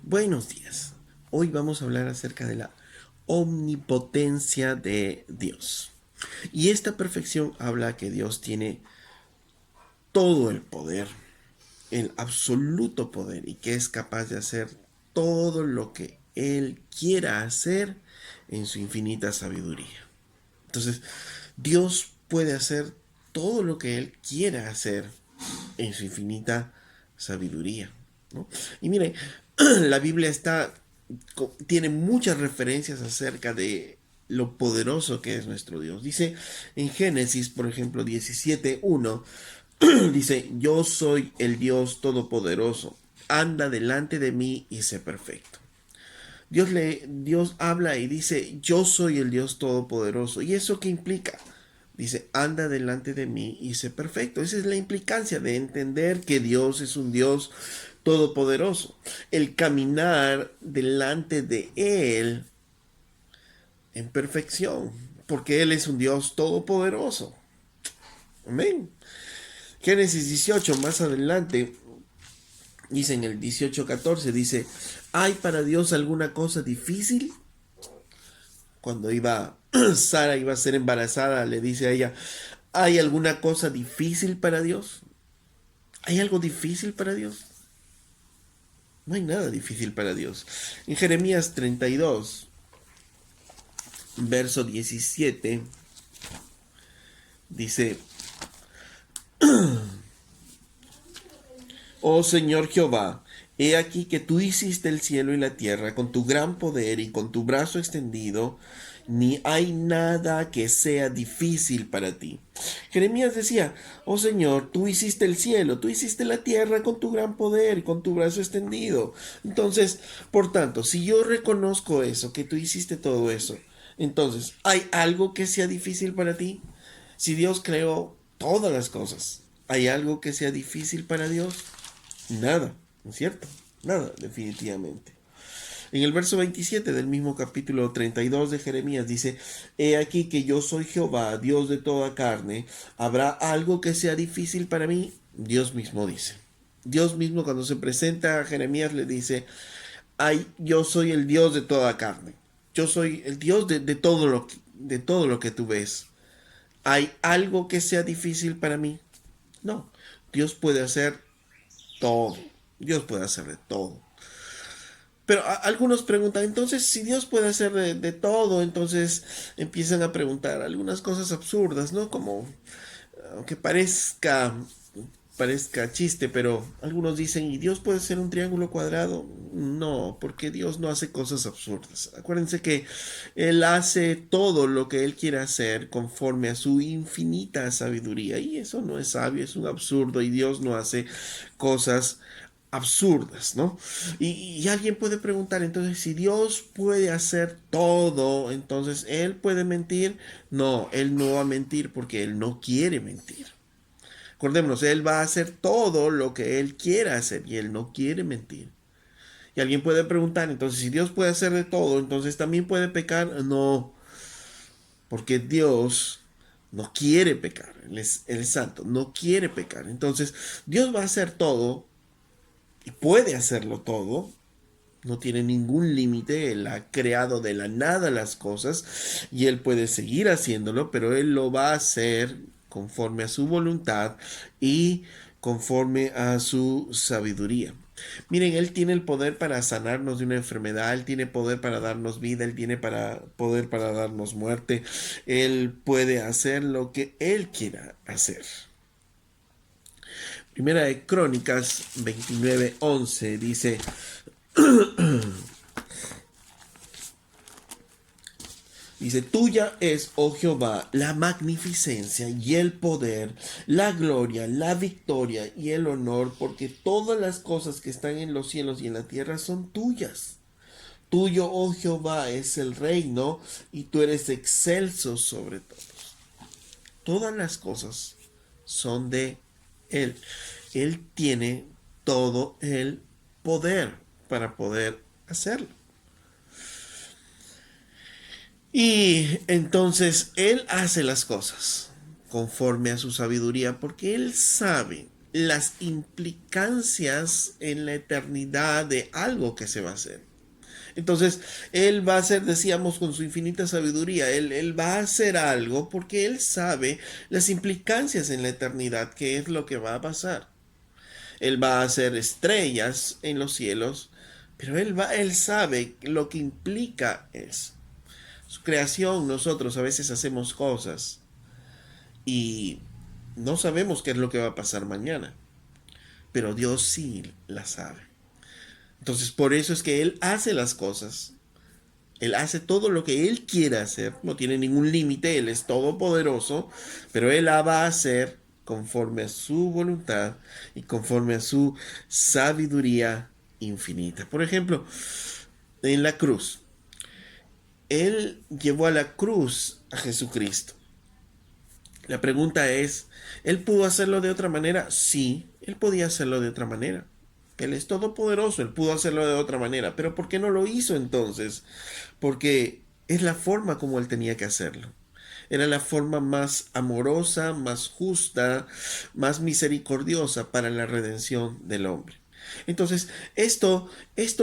Buenos días. Hoy vamos a hablar acerca de la omnipotencia de Dios. Y esta perfección habla que Dios tiene todo el poder, el absoluto poder, y que es capaz de hacer todo lo que Él quiera hacer en su infinita sabiduría. Entonces, Dios puede hacer todo lo que Él quiera hacer en su infinita sabiduría, ¿no? Y mire, la Biblia tiene muchas referencias acerca de lo poderoso que es nuestro Dios. Dice en Génesis, por ejemplo, 17:1, dice, yo soy el Dios todopoderoso, anda delante de mí y sé perfecto. Dios habla y dice, yo soy el Dios todopoderoso. ¿Y eso qué implica? Dice, anda delante de mí y sé perfecto. Esa es la implicancia de entender que Dios es un Dios todopoderoso. El caminar delante de Él en perfección, porque Él es un Dios todopoderoso. Amén. Génesis 18, más adelante, dice en el 18:14, dice, ¿hay para Dios alguna cosa difícil? Cuando Sara iba a ser embarazada, le dice a ella, ¿hay alguna cosa difícil para Dios? ¿Hay algo difícil para Dios? No hay nada difícil para Dios. En Jeremías 32, verso 17, dice, oh Señor Jehová, he aquí que tú hiciste el cielo y la tierra con tu gran poder y con tu brazo extendido, ni hay nada que sea difícil para ti. Jeremías decía, oh Señor, tú hiciste el cielo, tú hiciste la tierra con tu gran poder y con tu brazo extendido. Entonces, por tanto, si yo reconozco eso, que tú hiciste todo eso, entonces, ¿hay algo que sea difícil para ti? Si Dios creó todas las cosas, ¿hay algo que sea difícil para Dios? Nada, ¿no es cierto? Nada, definitivamente. En el verso 27 del mismo capítulo 32 de Jeremías dice, he aquí que yo soy Jehová, Dios de toda carne, ¿habrá algo que sea difícil para mí? Dios mismo dice. Dios mismo cuando se presenta a Jeremías le dice, ay, yo soy el Dios de toda carne. Yo soy el Dios de todo lo que tú ves. ¿Hay algo que sea difícil para mí? No, Dios puede hacer todo. Dios puede hacer de todo. Pero algunos preguntan, entonces, si Dios puede hacer de todo, entonces empiezan a preguntar algunas cosas absurdas, ¿no? Como, aunque parezca chiste, pero algunos dicen, ¿y Dios puede ser un triángulo cuadrado? No, porque Dios no hace cosas absurdas. Acuérdense que Él hace todo lo que Él quiere hacer conforme a su infinita sabiduría. Y eso no es sabio, es un absurdo. Y Dios no hace cosas absurdas, ¿no? Y alguien puede preguntar, entonces, si Dios puede hacer todo, entonces Él puede mentir. No, Él no va a mentir porque Él no quiere mentir. Acordémonos, Él va a hacer todo lo que Él quiera hacer y Él no quiere mentir. Y alguien puede preguntar, entonces, si Dios puede hacer de todo, entonces también puede pecar. No, porque Dios no quiere pecar. Él es santo, no quiere pecar. Entonces, Dios va a hacer todo y puede hacerlo todo. No tiene ningún límite, Él ha creado de la nada las cosas y Él puede seguir haciéndolo, pero Él lo va a hacer conforme a su voluntad y conforme a su sabiduría. Miren, Él tiene el poder para sanarnos de una enfermedad, Él tiene poder para darnos vida, Él tiene poder para darnos muerte, Él puede hacer lo que Él quiera hacer. Primera de Crónicas 29:11 dice, dice, tuya es, oh Jehová, la magnificencia y el poder, la gloria, la victoria y el honor, porque todas las cosas que están en los cielos y en la tierra son tuyas. Tuyo, oh Jehová, es el reino y tú eres excelso sobre todos. Todas las cosas son de Él. Él tiene todo el poder para poder hacerlo. Y entonces Él hace las cosas conforme a su sabiduría porque Él sabe. las implicancias en la eternidad de algo que se va a hacer. Entonces, Él va a hacer, decíamos, con su infinita sabiduría, él va a hacer algo porque Él sabe las implicancias en la eternidad, qué es lo que va a pasar. Él va a hacer estrellas en los cielos, pero Él sabe lo que implica eso. Su creación, nosotros a veces hacemos cosas y no sabemos qué es lo que va a pasar mañana, pero Dios sí la sabe. Entonces, por eso es que Él hace las cosas. Él hace todo lo que Él quiere hacer. No tiene ningún límite. Él es todopoderoso. Pero Él la va a hacer conforme a su voluntad y conforme a su sabiduría infinita. Por ejemplo, en la cruz. Él llevó a la cruz a Jesucristo. La pregunta es, ¿Él pudo hacerlo de otra manera? Sí, Él podía hacerlo de otra manera. Él es todopoderoso, Él pudo hacerlo de otra manera. Pero ¿por qué no lo hizo entonces? Porque es la forma como Él tenía que hacerlo. Era la forma más amorosa, más justa, más misericordiosa para la redención del hombre. Entonces, esto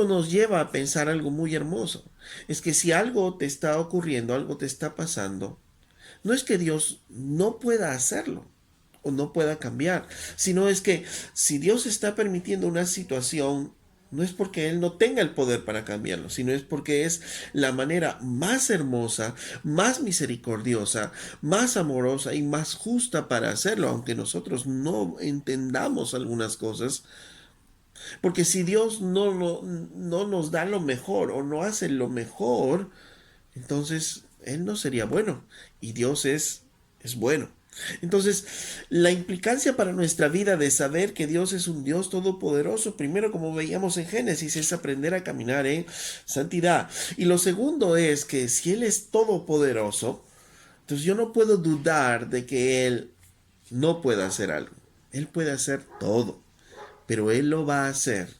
nos lleva a pensar algo muy hermoso. Es que si algo te está ocurriendo, algo te está pasando, no es que Dios no pueda hacerlo o no pueda cambiar, sino es que si Dios está permitiendo una situación, no es porque Él no tenga el poder para cambiarlo, sino es porque es la manera más hermosa, más misericordiosa, más amorosa y más justa para hacerlo, aunque nosotros no entendamos algunas cosas. Porque si Dios no nos da lo mejor o no hace lo mejor, entonces Él no sería bueno. Y Dios es bueno. Entonces, la implicancia para nuestra vida de saber que Dios es un Dios todopoderoso, primero como veíamos en Génesis, es aprender a caminar en santidad. Y lo segundo es que si Él es todopoderoso, entonces yo no puedo dudar de que Él no pueda hacer algo. Él puede hacer todo, pero Él lo va a hacer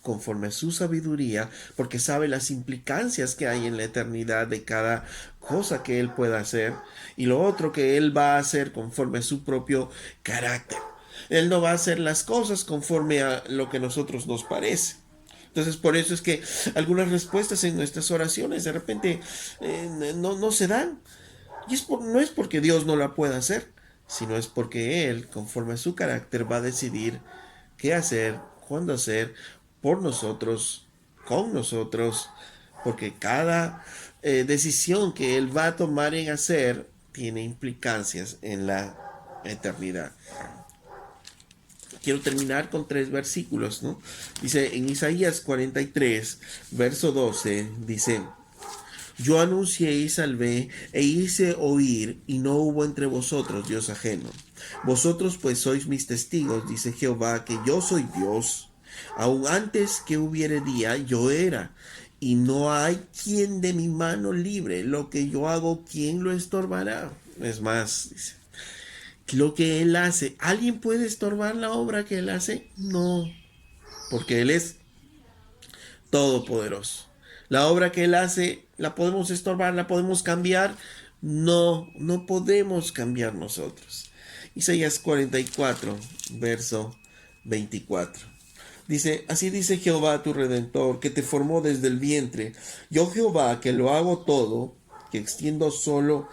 conforme a su sabiduría, porque sabe las implicancias que hay en la eternidad de cada cosa que Él pueda hacer, y lo otro que Él va a hacer conforme a su propio carácter. Él no va a hacer las cosas conforme a lo que a nosotros nos parece. Entonces, por eso es que algunas respuestas en nuestras oraciones de repente no se dan. Y no es porque Dios no la pueda hacer, sino es porque Él, conforme a su carácter, va a decidir qué hacer, cuándo hacer, por nosotros, con nosotros, porque cada decisión que Él va a tomar en hacer tiene implicancias en la eternidad. Quiero terminar con 3 versículos, ¿no? Dice en Isaías 43, verso 12, dice: Yo anuncié y salvé e hice oír, y no hubo entre vosotros Dios ajeno. Vosotros pues sois mis testigos, dice Jehová, que yo soy Dios. Aun antes que hubiere día, yo era, y no hay quien de mi mano libre. Lo que yo hago, ¿quién lo estorbará? Es más, dice, lo que Él hace, ¿alguien puede estorbar la obra que Él hace? No, porque Él es todopoderoso. La obra que Él hace, ¿la podemos estorbar? ¿La podemos cambiar? No, no podemos cambiar nosotros. Isaías 44, verso 24. Dice, así dice Jehová tu Redentor, que te formó desde el vientre. Yo Jehová, que lo hago todo, que extiendo solo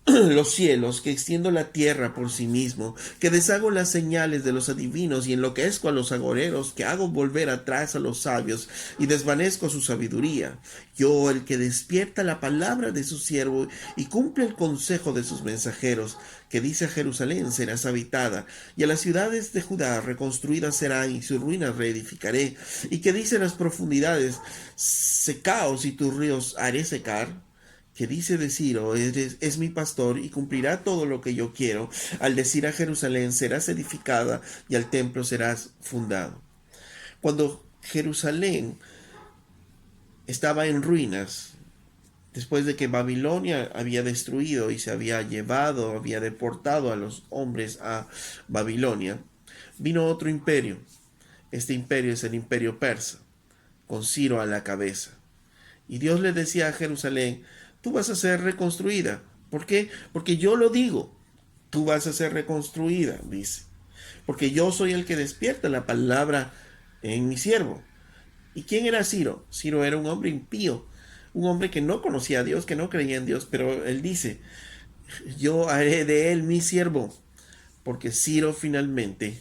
los cielos, que extiendo la tierra por sí mismo, que deshago las señales de los adivinos y enloquezco a los agoreros, que hago volver atrás a los sabios y desvanezco su sabiduría. Yo, el que despierta la palabra de su siervo y cumple el consejo de sus mensajeros, que dice a Jerusalén serás habitada, y a las ciudades de Judá reconstruidas serán, y sus ruinas reedificaré, y que dice a las profundidades secaos y tus ríos haré secar, que dice de Ciro, es mi pastor y cumplirá todo lo que yo quiero, al decir a Jerusalén serás edificada y al templo serás fundado. Cuando Jerusalén estaba en ruinas, después de que Babilonia había destruido y se había llevado, había deportado a los hombres a Babilonia, vino otro imperio. Este imperio es el imperio persa, con Ciro a la cabeza. Y Dios le decía a Jerusalén, tú vas a ser reconstruida. ¿Por qué? Porque yo lo digo, tú vas a ser reconstruida, dice. porque yo soy el que despierta la palabra en mi siervo. ¿Y quién era Ciro? Ciro era un hombre impío, un hombre que no conocía a Dios, que no creía en Dios, pero él dice, yo haré de él mi siervo, porque Ciro finalmente,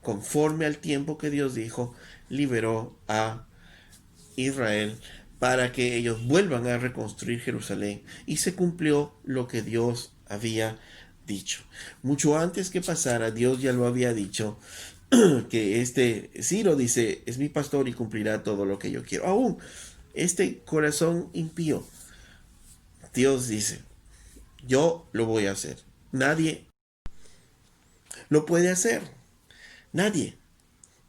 conforme al tiempo que Dios dijo, liberó a Israel para que ellos vuelvan a reconstruir Jerusalén y se cumplió lo que Dios había dicho. Mucho antes que pasara, Dios ya lo había dicho, que este Ciro dice, es mi pastor y cumplirá todo lo que yo quiero. Aún este corazón impío, Dios dice, yo lo voy a hacer. Nadie lo puede hacer. Nadie.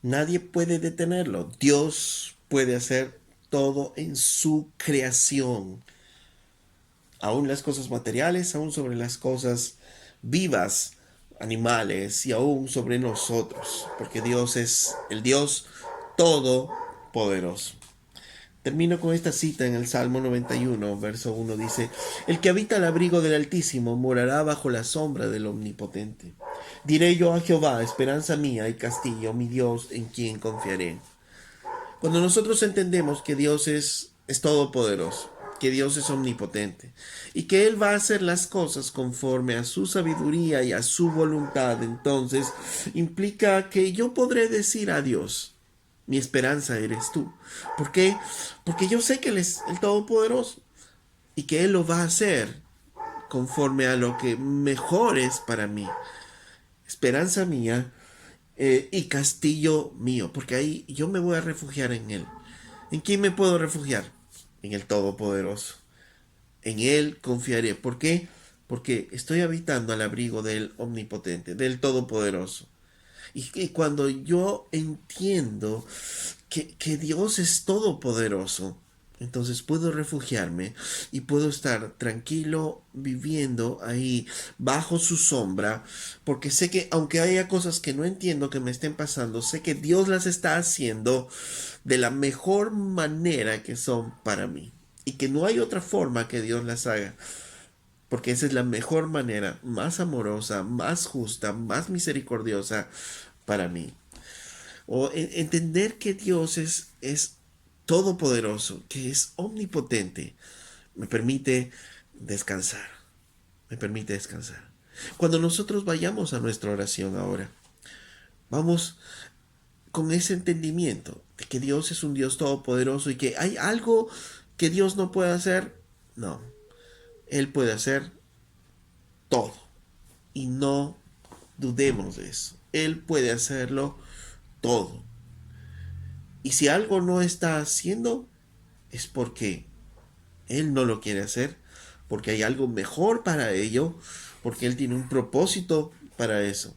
Nadie puede detenerlo. Dios puede hacer todo en su creación. Aún las cosas materiales, aún sobre las cosas vivas, animales y aún sobre nosotros. Porque Dios es el Dios todopoderoso. Termino con esta cita en el Salmo 91, verso 1, dice, el que habita al abrigo del Altísimo morará bajo la sombra del Omnipotente. Diré yo a Jehová, esperanza mía y castillo, mi Dios, en quien confiaré. Cuando nosotros entendemos que Dios es todopoderoso, que Dios es omnipotente y que Él va a hacer las cosas conforme a su sabiduría y a su voluntad, entonces implica que yo podré decir a Dios, mi esperanza eres tú. ¿Por qué? Porque yo sé que Él es el Todopoderoso y que Él lo va a hacer conforme a lo que mejor es para mí. Esperanza mía y castillo mío, porque ahí yo me voy a refugiar en Él. ¿En quién me puedo refugiar? En el Todopoderoso. En Él confiaré. ¿Por qué? Porque estoy habitando al abrigo del Omnipotente, del Todopoderoso. Y cuando yo entiendo que Dios es todopoderoso, entonces puedo refugiarme y puedo estar tranquilo viviendo ahí bajo su sombra, porque sé que aunque haya cosas que no entiendo que me estén pasando, sé que Dios las está haciendo de la mejor manera que son para mí y que no hay otra forma que Dios las haga. Porque esa es la mejor manera, más amorosa, más justa, más misericordiosa para mí. O entender que Dios es todopoderoso, que es omnipotente, me permite descansar. Me permite descansar. Cuando nosotros vayamos a nuestra oración ahora, vamos con ese entendimiento de que Dios es un Dios todopoderoso y que hay algo que Dios no puede hacer. No, Él puede hacer todo. Y no dudemos de eso. Él puede hacerlo todo. Y si algo no está haciendo, es porque Él no lo quiere hacer, porque hay algo mejor para ello, porque Él tiene un propósito para eso.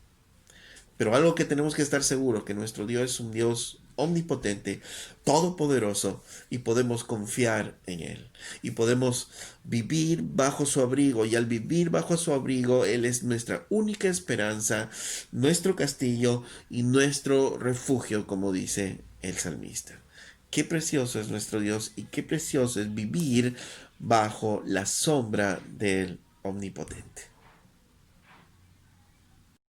Pero algo que tenemos que estar seguros, que nuestro Dios es un Dios omnipotente, todopoderoso, y podemos confiar en Él. Y podemos vivir bajo su abrigo, y al vivir bajo su abrigo, Él es nuestra única esperanza, nuestro castillo y nuestro refugio, como dice el salmista. Qué precioso es nuestro Dios y qué precioso es vivir bajo la sombra del omnipotente.